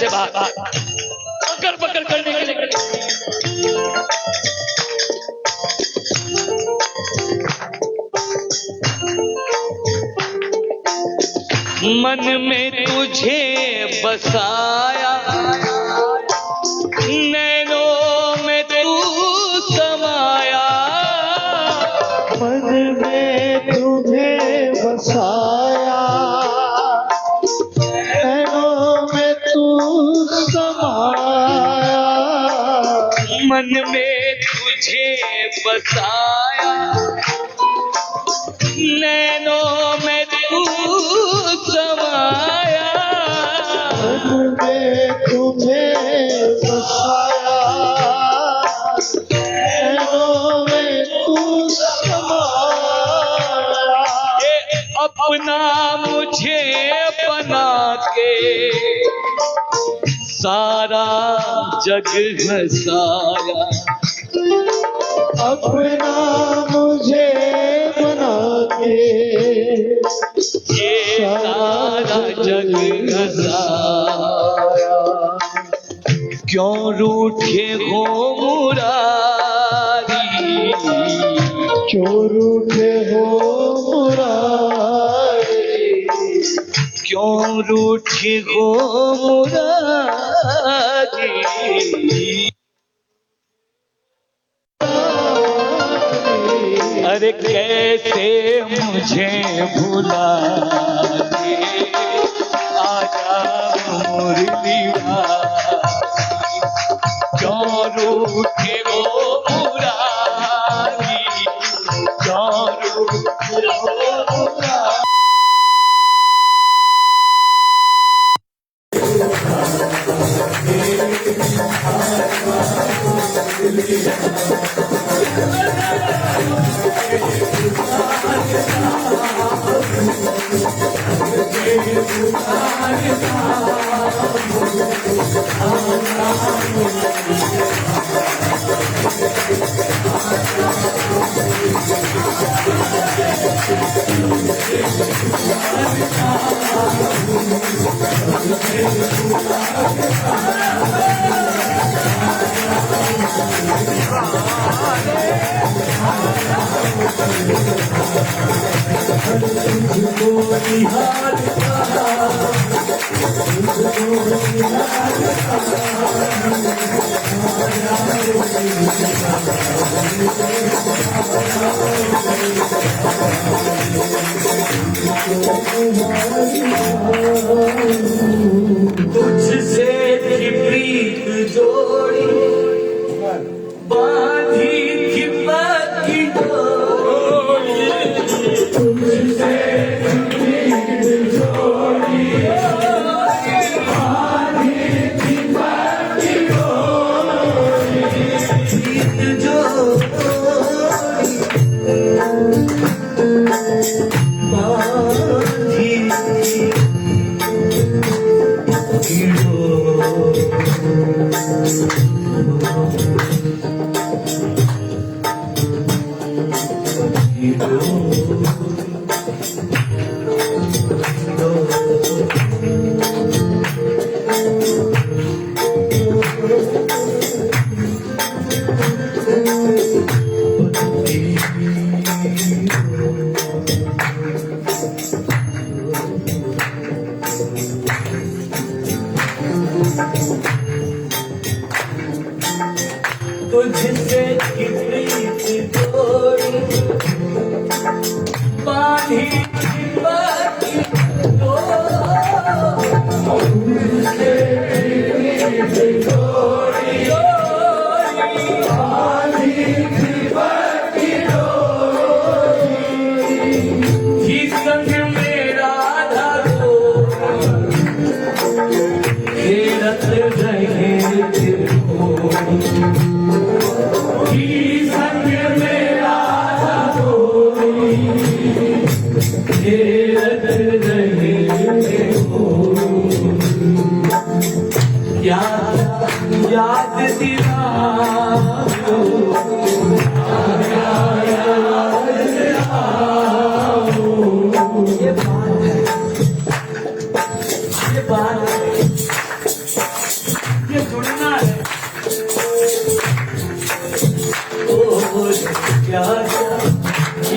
से बाहर पकड़ पकड़ करने के लिए। मन में तुझे बसाया, नैनों में तू समाया। मन में तुझे बसाया, नैनों में तू समाया। मन में तुझे बसाया, नैनों में तू समाया। मन में तुझे बसाया, नैनों में तू समाया। ये अपना मुझे बना के सारा जग हंसाया। अपना मुझे बना के ये सारा जग हंसाया। क्यों रूठे हो मुरारी, क्यों रूठे हो मुरारी। क्यों रूठे हो मुरारी। अरे कैसे मुझे भुला दे, आजा मुरली वाली। क्यों रूठे हो मुरारी, क्यों रूठे हो मुरारी। तुझसे थी प्रीत जोड़ी, बांधी थी पक्की डोरी। तुझसे थी प्रीत जोड़ी, बांधी थी पक्की डोरी। प्रीत जोड़ी बांधी तुझसे की प्रीत जोड़ी, बांधी थी पक्की डोरी। तुझसे की प्रीत जोड़ी, बांधी थी पक्की डोरी। ही संग मेरा धागो खेलत रहे याद दिलाओ। ये बात है, ये बात है। सुनना है। ओ क्या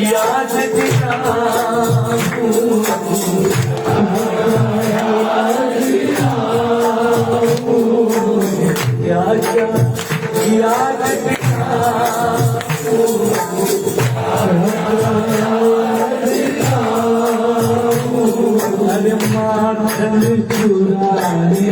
याद अरे माखन चुराने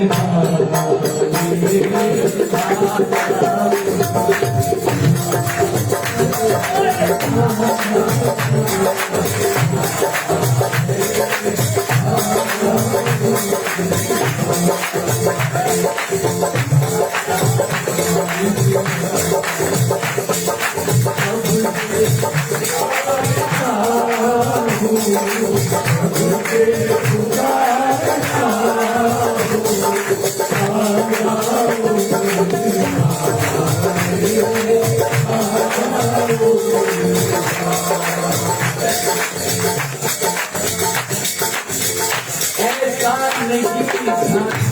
ऐसा नहीं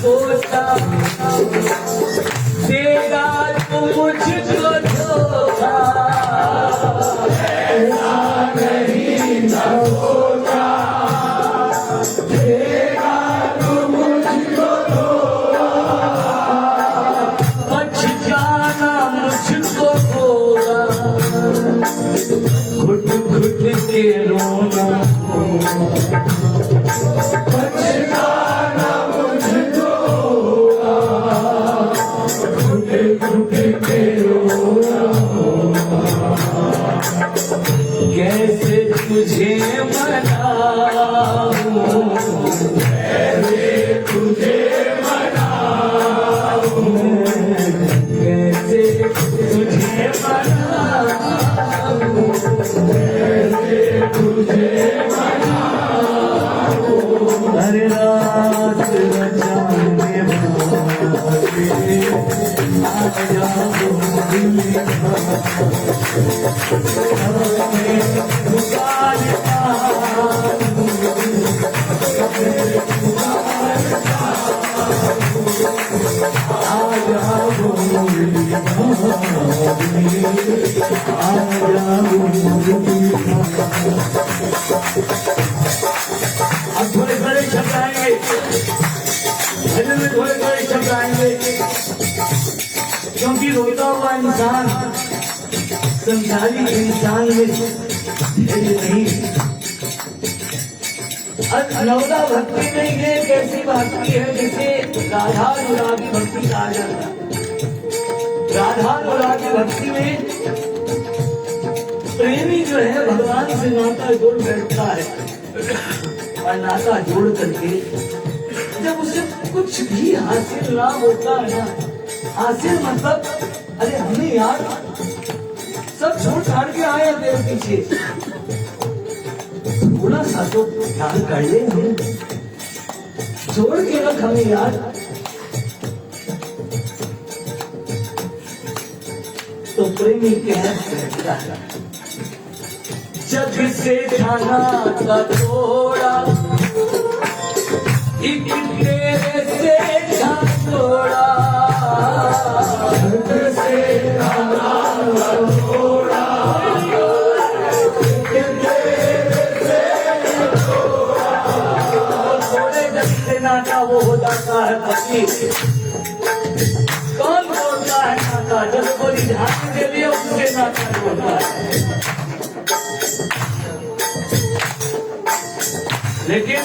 सोचा देगा तो मुझको धोखा, ऐसा नहीं सोचा देगा तो मुझको धोखा, पछताना मुझको होगा, घुट घुट के रोना कैसे तुझे मनाऊं, कैसे तुझे मनाऊं, कैसे तुझे मनाऊं, कैसे तुझे मनाऊं, हर रात रचाने वाले आया अब थोड़े थोड़े शब्द आएंगे, भजन में थोड़े थोड़े शब्द आएंगे, क्योंकि रोता हुआ इंसान संसारी इंसान में नहीं। नवदा भक्ति में ये एक ऐसी भक्ति है जिसे राधानुरागी भक्ति कहा जाता है। राधानुरागी भक्ति में प्रेमी जो है भगवान से नाता जोड़ बैठता है, और नाता जोड़ करके जब उसे कुछ भी हासिल ना होता है ना, हासिल मतलब अरे हमें यार सब छोड़ छाड़ के आए हैं तेरे पीछे, थोड़ा सा तो ख्याल कर ले, हम छोड़ के रख हमें यार। तो प्रेमी कहता है जग से जाना था थोड़ा, एक तेरे से जा थोड़ा, जग से जाना था थोड़ा, थोड़े जग से नाता वो हो जाता है पति। कौन बोलता है नाता? जब कोई ध्यान के लिए उससे नाता होता है। लेकिन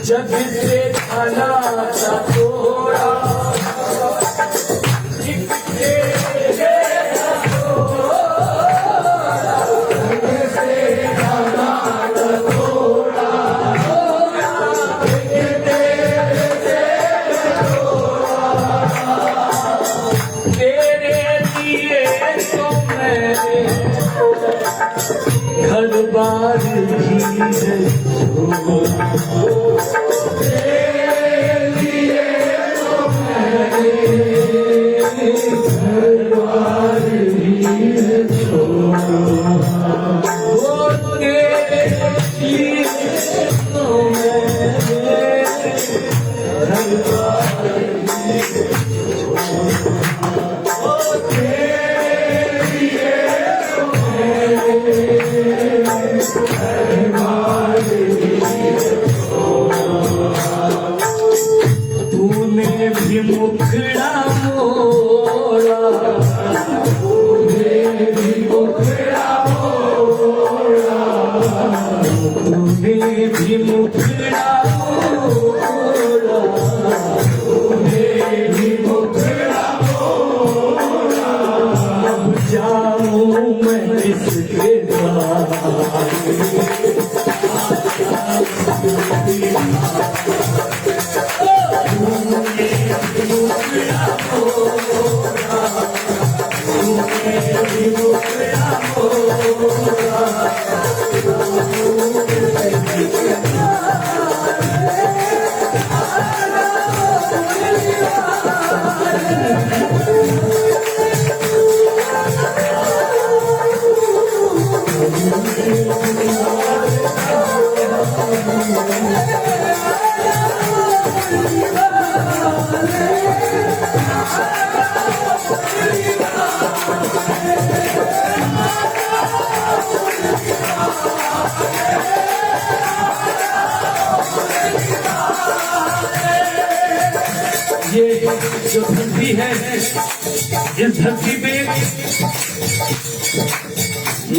जग से जाना था थोड़ा, एक तेरे से जा थोड़ा, जग से जाना था थोड़ा, मुखड़ा मोड़ा, तूने भी मुखड़ा मोड़ा, तूने भी मुखड़ा मोड़ा, तूने भी मुखड़ा मोड़ा। अब जाऊं मैं किसके ये जो धरती है, इस धरती पे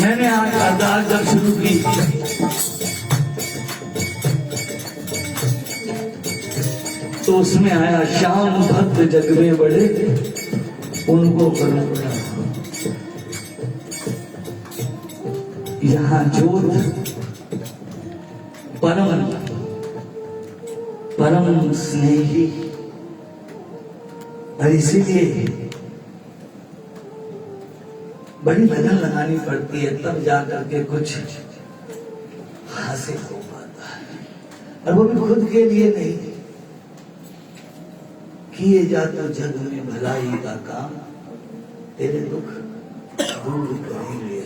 मैंने आज अरदास जब शुरू की तो उसमें आया श्याम भक्त जग में बड़े उनको करो प्रणाम। यहाँ जोत परम स्नेही, और इसीलिए बड़ी लगन लगानी पड़ती है, तब जाकर के कुछ हासिल हो पाता है। और वो भी खुद के लिए नहीं, किए जाता जग में भलाई का काम, तेरे दुख दूर करेंगे।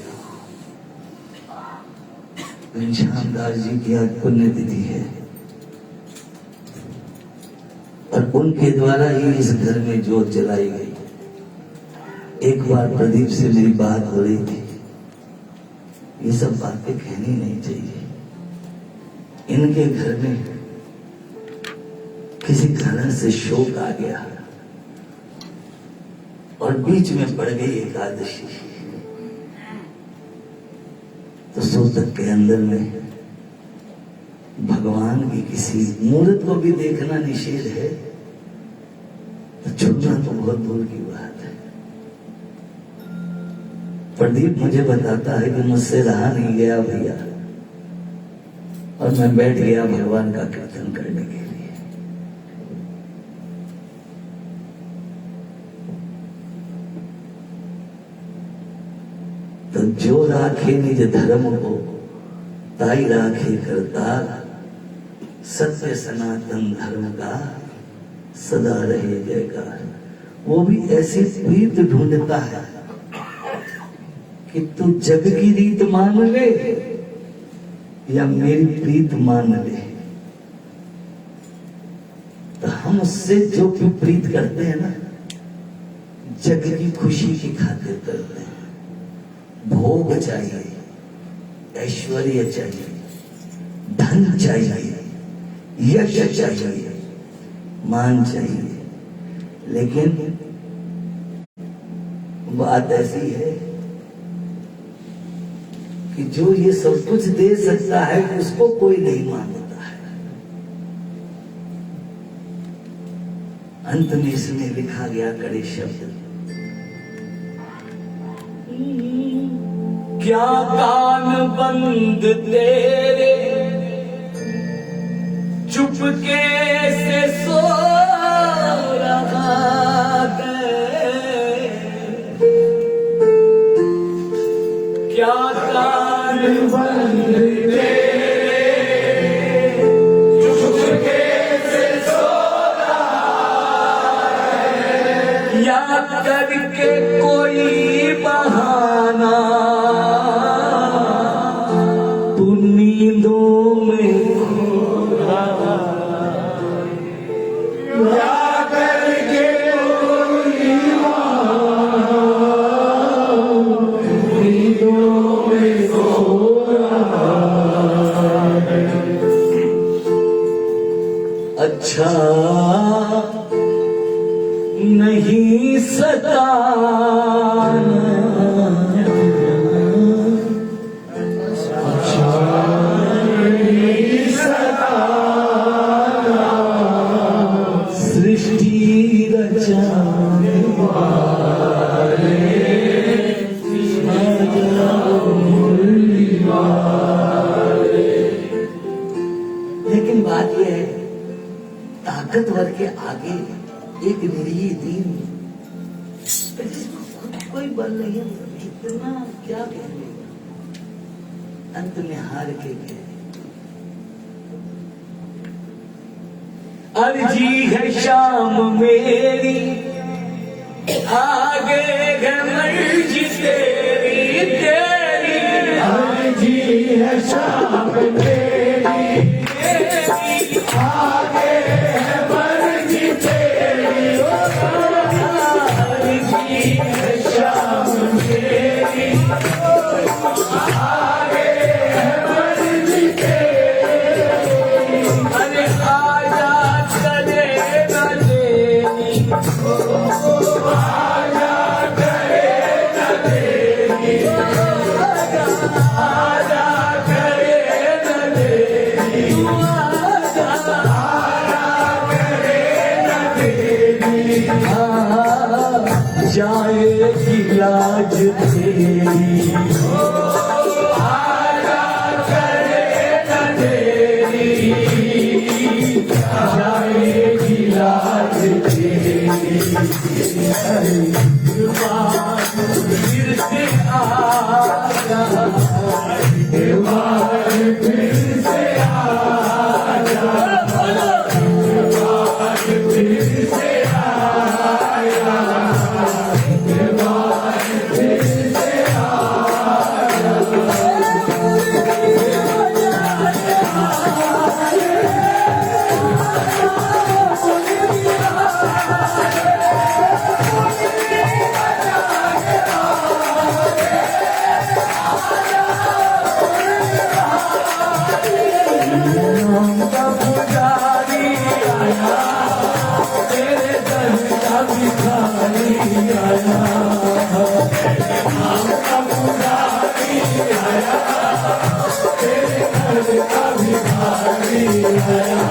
घनश्याम दास जी की आज पुण्यतिथि है और उनके द्वारा ही इस घर में जोत जलाई गई। एक बार प्रदीप से मेरी बात हो रही थी, ये सब बातें कहनी नहीं चाहिए। इनके घर में किसी कारण से शोक आ गया और बीच में पड़ गई एकादशी, तो सोतक के अंदर में भगवान की किसी मूर्त को भी देखना निषेध है, तो छूटना तो बहुत दूर की बात है। प्रदीप मुझे बताता है कि मुझसे रहा नहीं गया भैया, और मैं बैठ गया भगवान का कीर्तन करने के लिए। तो जो राखे निज धर्म को ताई राखे करतार, सत्य सनातन धर्म का सदा रहे जयकार। वो भी ऐसी प्रीत ढूंढता है कि तू जग की रीत मान ले या मेरी प्रीत मान ले। तो हम उससे जो भी प्रीत करते हैं ना, जग की खुशी की खातिर करते हैं। भोग चाहिए, ऐश्वर्य चाहिए, धन चाहिए, यश चाहिए, मान चाहिए, लेकिन बात ऐसी है कि जो ये सब कुछ दे सकता है उसको कोई नहीं मानता है। अंत में इसमें लिखा गया कड़े शब्द, क्या कान बंद तेरे चुपके से सो रहा है, क्या कान बंद तेरे चुपके से सो रहा है, या करके कोई बहाना तू नींदों में अच्छा नहीं सताना, सृष्टि रचाने वाले लेकिन बात यह है, ताकतवर के आगे एक निरीह दीन कोई बल नहीं है, कितना क्या कहने, अंत में हार के गए। अर्जी है शाम मेरी, आगे है मर्जी तेरी तेरी, अर्जी है शाम मेरी, आगे है मर्जी तेरी। अर्जी है शाम मेरी, आगे है मर्जी तेरी। अरे आजा करे न देनी, आजा करे न देरी, आजा करे न देरी, आजा करे न देरी। जाएगी लाज तेरी, आजा करे न देरी, जाएगी लाज तेरी। फिर से आजा, दीवार फिर से आया, दीवार फिर से आया, दीवार फिर से नाम का पुजारी आया, तेरे दर का भिखारी आया, नाम का पुजारी आया, तेरे घर का भिखारी आया।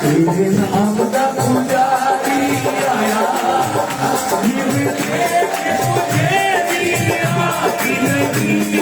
तेरे नाम का पुजारी आया, ये तुझे दिया कि नहीं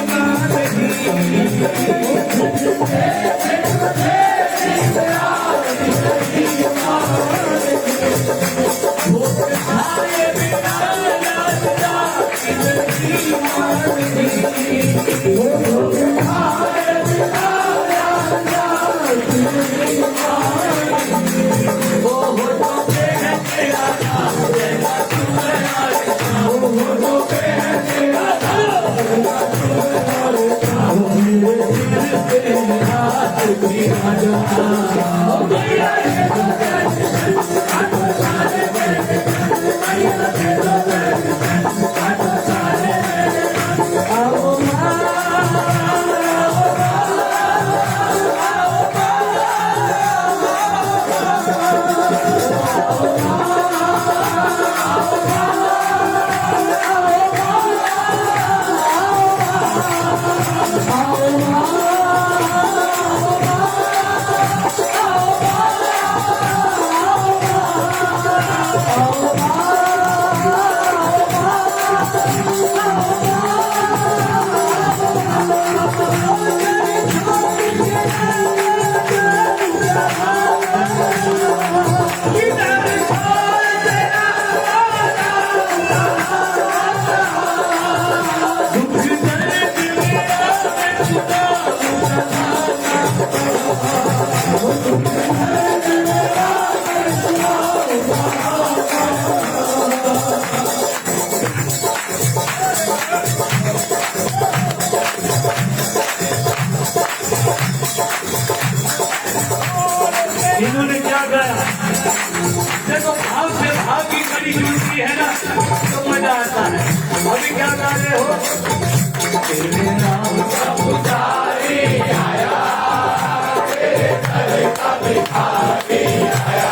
इन्होंने क्या गाया? देखो भाव से भाव की कड़ी जुड़ती है ना तो मजा आता है। अभी क्या गा रहे हो? तेरे नाम का पुजारी आया, तेरे दर का भिखारी आया,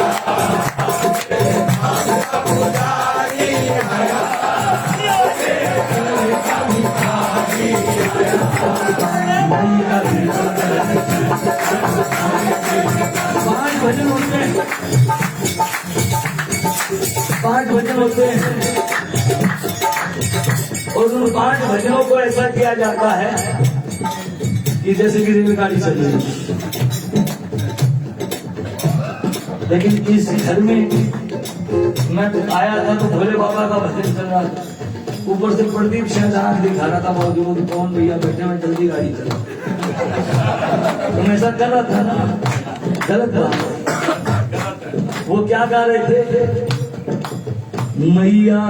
तेरे नाम का पुजारी आया, तेरे दर का भिखारी आया। 5 भजन होते हैं, 5 भजन होते हैं और उन 5 भजनों को ऐसा किया जाता है कि जैसे कि रेलगाड़ी चल रही है। लेकिन इस घर में मैं आया था तो भोले बाबा का भजन चल रहा था, ऊपर से प्रदीप शहजाद दिखा रहा था मौजूद, कौन भैया बैठे में जल्दी गाड़ी चलो। तुम ऐसा कर रहा था ना, गलत बात। वो क्या गा रहे थे? मैया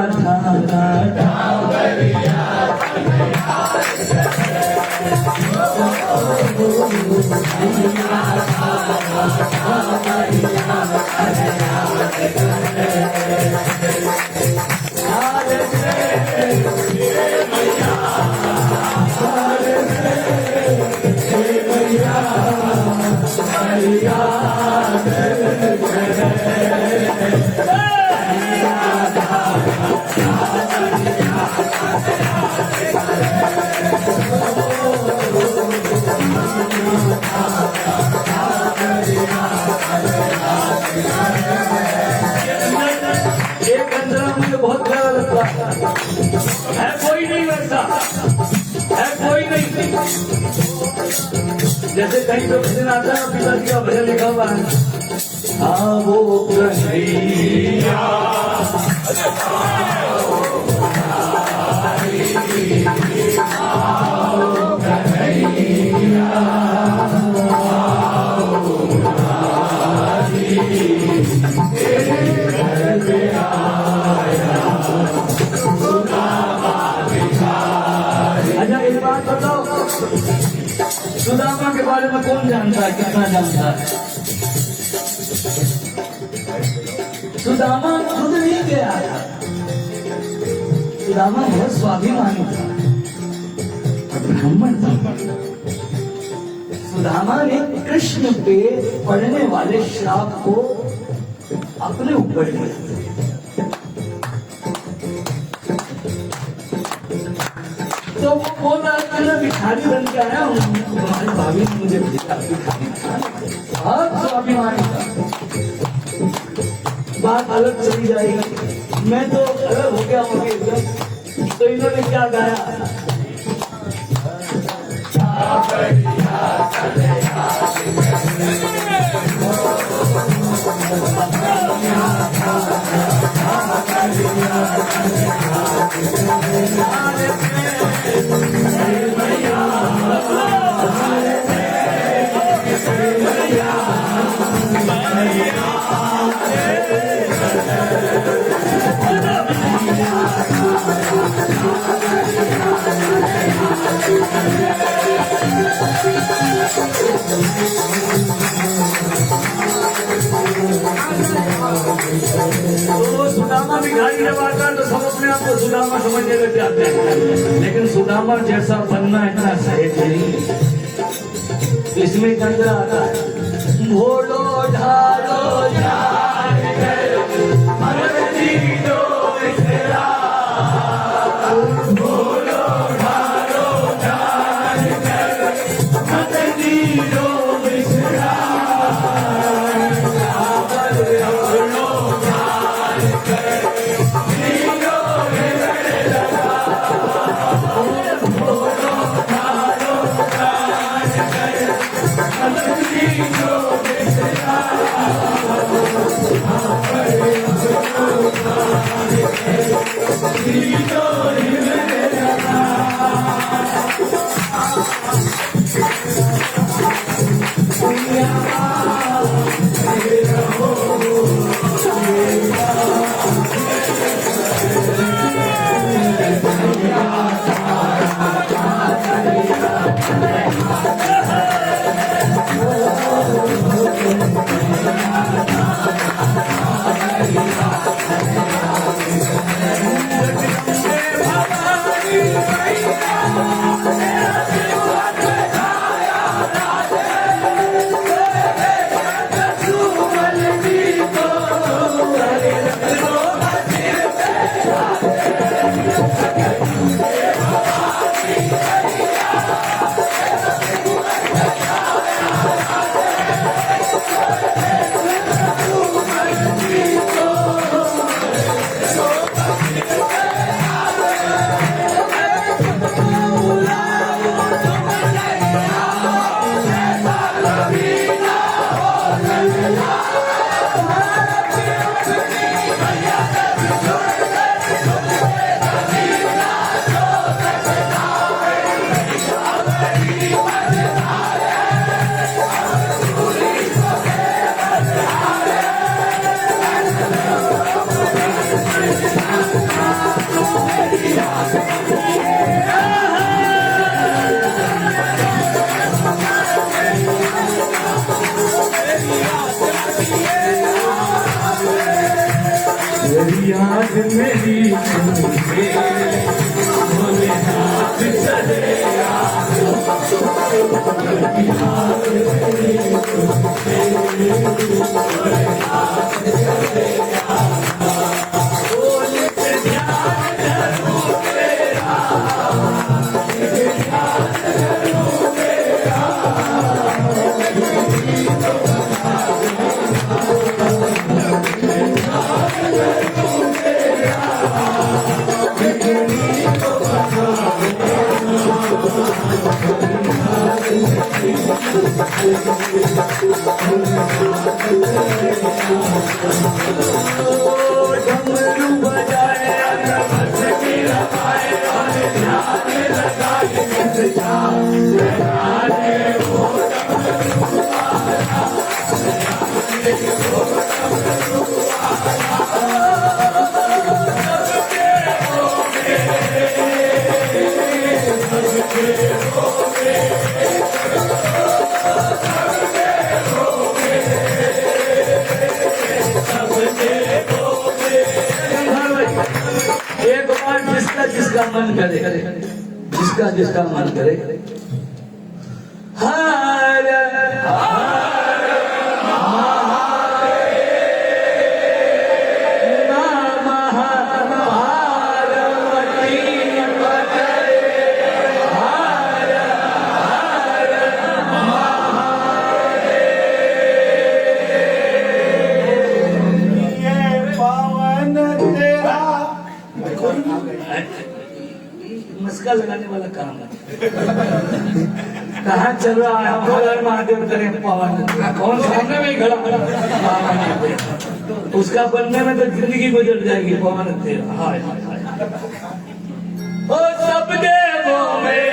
बहुत प्यारा लगता है, कोई नहीं वैसा है, कोई नहीं। जैसे कहीं तो भजन आता है, पिताजी का भजन लिखा हुआ है, हाँ वो कन्हैया सुदामा के बारे में कौन जानता है, कितना जानता है? सुदामा खुद नहीं गया था, सुदामा बहुत स्वाभिमानी था, ब्राह्मण था। सुदामा ने कृष्ण पे पड़ने वाले श्राप को अपने ऊपर लिया। तो वो बोल रहा था ना, भिखारी बन के आया हूँ, तुम्हारी भाभी ने मुझे भेजा भिखारी था, बहुत स्वाभिमानी था। बात अलग चली जाएगी, मैं तो अलग हो गया हूँ एकदम। तो इन्होंने क्या गाया? तो सुदामा भिखारी जब आता है तो सब अपने आप को सुदामा समझने लग जाते हैं, लेकिन सुदामा जैसा बनना इतना सहज नहीं। इसमें कंजरा आता है, भोलो ढालो तेरी याद मेरी सुनके बोले हाथ चले तेरी याद मेरी सुनके बोले हाथ चले बोले के ध्यान करूं तेरा के ध्यान करूं तेरा डमरू बजाए नमस्ते लगाए और ध्यान लगाए लगाए वो एक बार जिसका जिसका मन करे, जिसका जिसका मन करे, हर हर महादेव नमः पार्वती पतये हर पावन तेरा मस्का लगाने वाला काम है। कहाँ चल रहा है? हर महादेव करे पवन। कौन सामने में खड़ा उसका बनने में तो जिंदगी गुजर जाएगी। पवन तेरा हाय हाय हाय ओ सब देवों में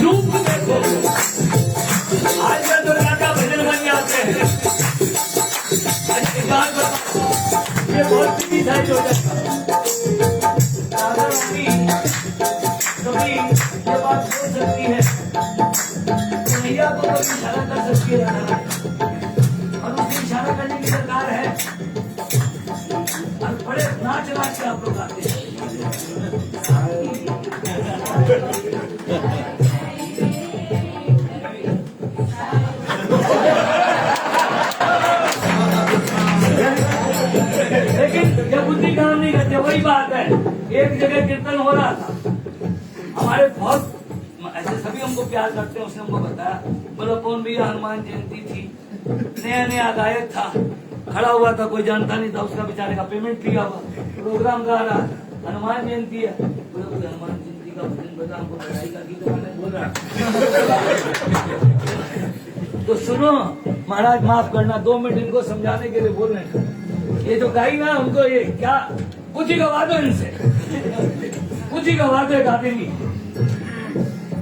रूप देखो, आज का दुर्गा का भजन बन जाते हैं। एक बात बताओ, ये बहुत सीधी साइड हो जाता है। राधा रानी कभी ये बात बोल सकती है, मैया को कभी इशारा कर सकती है राधा रानी, और उसकी इशारा करने की सरकार है। और बड़े नाच नाच के आप लोग आते हैं। लेकिन जब बुद्धि काम नहीं करते, वही बात है। एक जगह कीर्तन हो रहा था, हमारे बहुत ऐसे सभी हमको प्यार करते हैं। उसने हमको बताया, बोलो कौन भैया हनुमान जयंती थी, नया नया गायक था, खड़ा हुआ था, कोई जानता नहीं था। उसका बेचारे का पेमेंट किया हुआ, प्रोग्राम गा रहा, हनुमान जयंती है। बोलो हनुमान जयंती का भजन बजा, हमको बधाई का गीत गाने बोल रहा। तो सुनो महाराज, माफ करना, 2 मिनट इनको समझाने के लिए बोल रहे हैं। ये जो गाई ना, उनको ये क्या कुछ ही गवा दो इनसे, कुछ ही गवा दो, गा देंगी,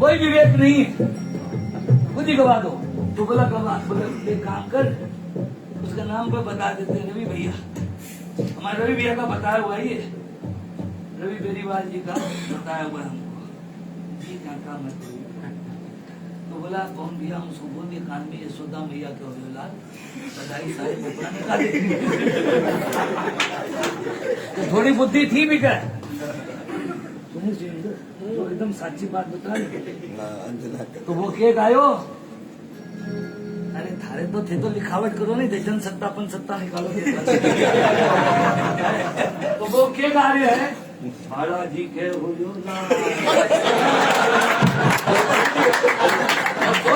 कोई विवेक नहीं है, कुछ ही गवा दो। तो बोला गवा, बोला एक काम कर, उसका नाम पे बता देते हैं, रवि भैया, हमारे रवि भैया का बताया हुआ ये। रवि बेरीवाल जी का बताया हुआ है हमको जी क्या काम है। तो बोला कौन भैया हम उसको बोल दिए कान में यशोदा मैया के हो लाल बधाई सारे कपड़ा निकाले। तो थोड़ी बुद्धि थी भी क्या तुम तो एकदम सच्ची बात बता रहे। तो वो के गायो अरे थारे तो थे तो लिखावट करो नहीं थे जन सत्तापन सत्ता निकालो। तो वो के गा रहे हैं महाराज जी के हो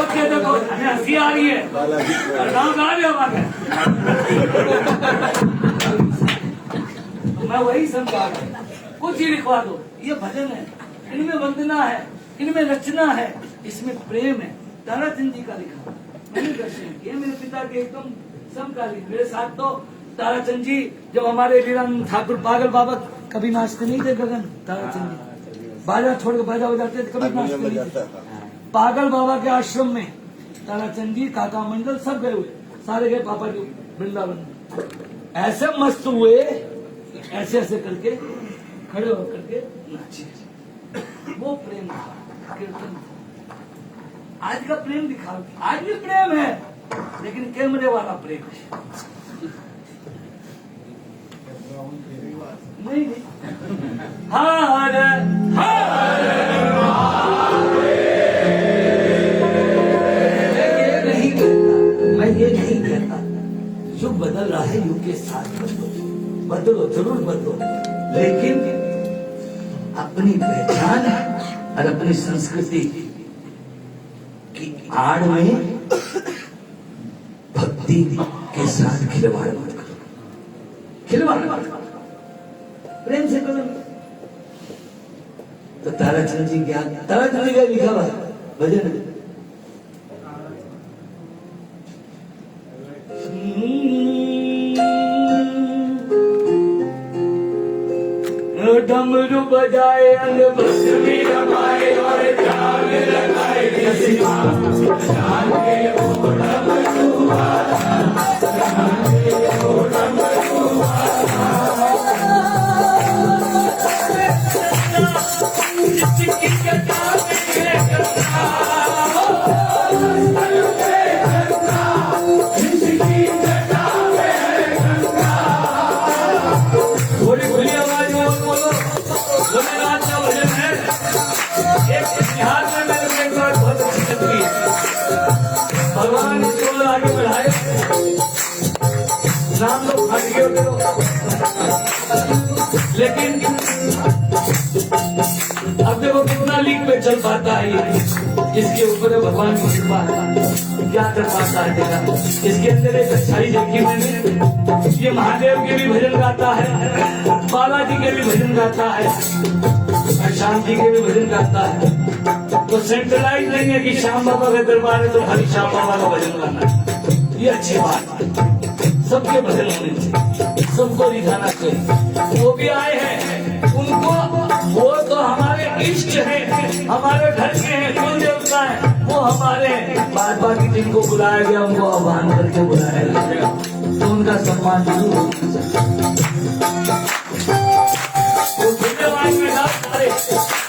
ओके देखो हमें हंसी आ रही है और गाँव गा रहे हो बात। तो मैं वही समझा कुछ ही लिखवा दो ये भजन है इनमें वंदना है इनमें रचना है इसमें प्रेम है। ताराचंद जी का लिखा मैंने दर्शन किया मेरे पिता के एकदम समकालीन मेरे साथ तो ताराचंद जी जब हमारे लीलानंद ठाकुर पागल बाबा कभी नाचते नहीं थे गगन ताराचंद जी बाजा छोड़ के बाजा बजाते थे कभी नाचते नहीं थे। पागल बाबा के आश्रम में ताराचंद जी काका मंडल सब गए हुए सारे गए पापा जी वृंदावन ऐसे मस्त हुए ऐसे ऐसे करके खड़े होकर के नाचे। वो प्रेम था कीर्तन था। आज का प्रेम दिखा आज भी प्रेम है लेकिन कैमरे वाला प्रेम है। नहीं हरे मैं ये नहीं कहता युग बदल रहा है युग के साथ बदलो जरूर बदलो लेकिन अपनी पहचान और अपनी संस्कृति की आड़ में भक्ति के साथ खिलवाड़ मत करो। खिलवाड़ मत करो प्रेम से करो। तो ताराचंद जी क्या ताराचंद जी का लिखा हुआ भजन डमरू बजाए बंसुरी रमाए और जाग लगाए थोड़ी खुली आवाज में बोलो भोलेनाथ का भजन है। एक बिहार में मैंने एक बार बहुत अच्छी लगती है भगवान इसको आगे बढ़ाए नाम लोग फट गए होते लेकिन अब देखो कितना लीक पे चल पाता है ये इसके ऊपर भगवान की कृपा है क्या कर पाता है तेरा। इसके अंदर एक अच्छाई देखी मैंने ये महादेव के भी भजन गाता है बालाजी के भी भजन गाता है और श्याम जी के भी भजन गाता है। तो सेंट्रलाइज नहीं है कि श्याम बाबा के दरबार है तो खाली श्याम बाबा का भजन गाना है। ये अच्छी बात है सबके भजन होने चाहिए सबको रिझाना चाहिए। वो भी आए हैं उनको वो तो हमारे इष्ट हैं हमारे घर के हैं कुल देवता है वो हमारे बाद बाकी जिनको बुलाया गया उनको आह्वान करके बुलाया गया तो उनका सम्मान जरूर होना चाहिए।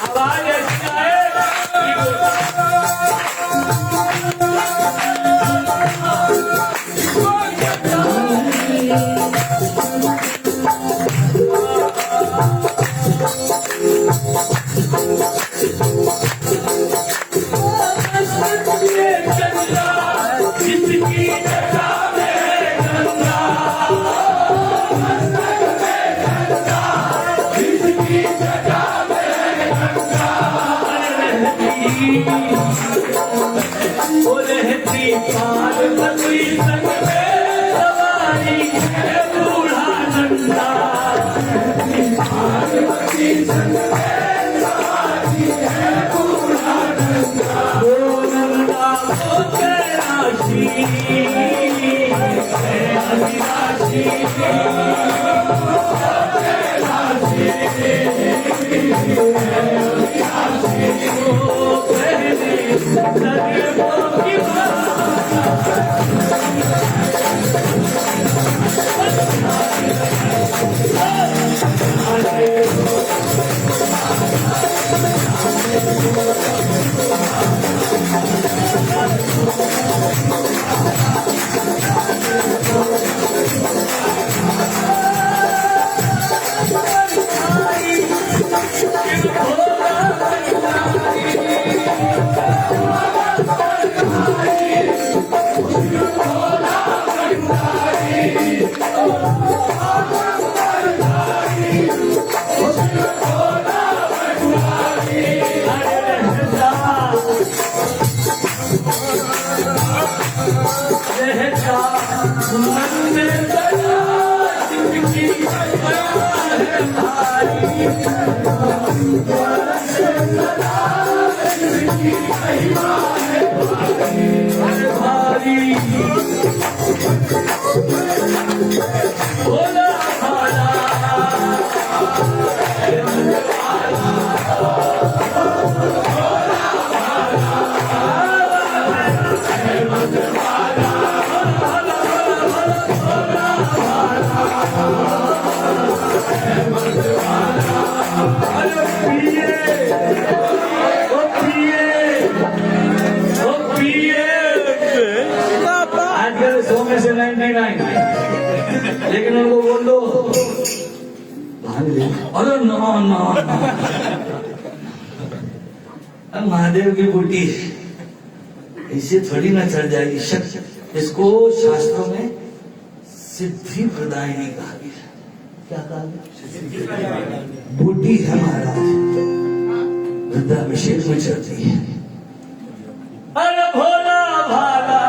आवाज ऐसी आए पार्वती संग में सवारी है बूढ़ा नंदा पार्वती संग में सवारी है बूढ़ा नंदा वो नंदा को कैलाशी कैलाशी भारी भोला भाला अरे पिए ओ पिए ओ पिए आजकल 100 में से 99 लेकिन उनको बोल दो भाग ले अरे ना ना महादेव की बूटी इसे थोड़ी ना चढ़ जाएगी शक इसको शास्त्रों में सिद्धि प्रदायिनी कहा गया क्या कहा गया बूटी है महाराज रुद्राभिषेक में चढ़ती है अरे भोला भाला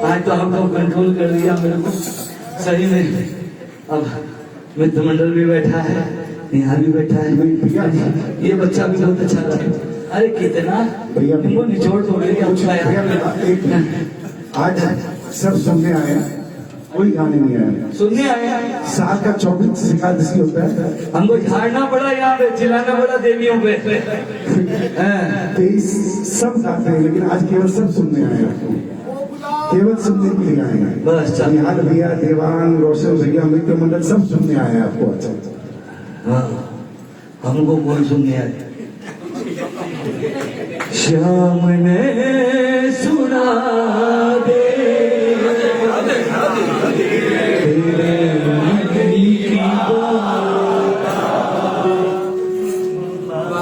आज तो हमको कंट्रोल कर दिया मेरे को सही में। अब मित्रमंडल भी बैठा है, यहाँ भी बैठा है, ये बच्चा भी बहुत अच्छा लगा। अरे कितना इनको निचोड़ तो आज सब सुनने आए, कोई गाने नहीं आया। सुनने आए साल का 24 एकादशी होता है, हमको झाड़ना पड़ा, यहाँ पे चिल्लाना पड़ा देवियों पे। 23 सब गाते हैं, लेकिन आज केवल सब सुनने आए आपको, केवल सुनने के लिए आए हैं। बस चल निहाल भैया, देवान, रोशन भैया, मित्र मंडल सब सुनने आए हैं आपको। अच्छा हाँ, हमको कौन सुनने आए? श्याम ने सुना दे तेरे मन की बात,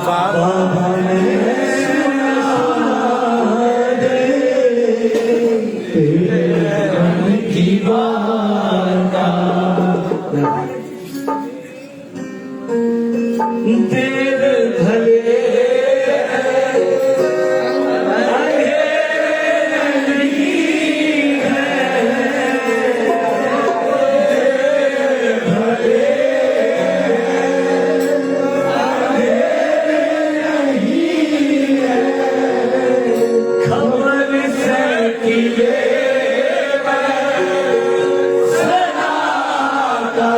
बाबा ने सुना दे तेरे मन की बात। देर भले सदा का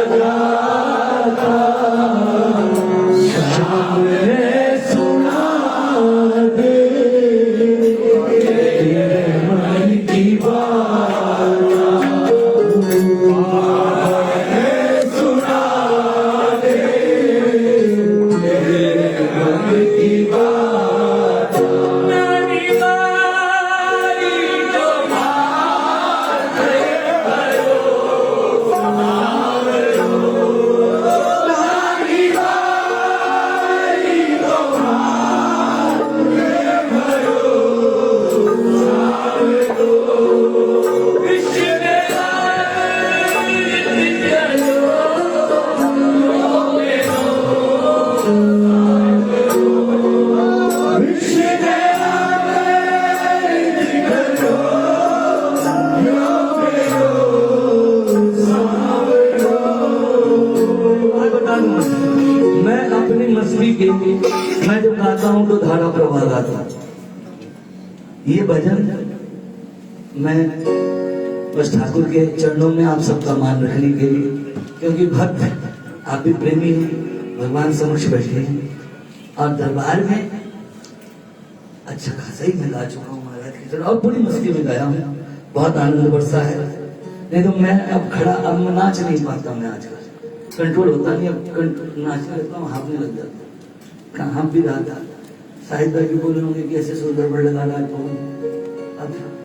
मैं अपनी मस्ती के मैं जब गाता हूँ तो धारा प्रवाह गाता हूँ। ये भजन मैं बस ठाकुर के चरणों में आप सबका मान रखने के लिए, क्योंकि भक्त आप भी प्रेमी हैं, भगवान समक्ष बैठे हैं और दरबार में अच्छा खासा ही मैं गा चुका हूँ महाराज की तरह और पूरी मस्ती में गाया हूँ, बहुत आनंद बरसा है। नहीं तो मैं अब खड़ा अब मैं नाच नहीं पाता, मैं आजकल कंट्रोल होता नहीं, अब नाचने लगता हूँ हाँफने लग जाता हूँ, हाँफ भी रहा था। साहिब भाई भी बोले होंगे कि ऐसे सुर गड़बड़ लगा रहा है तो अब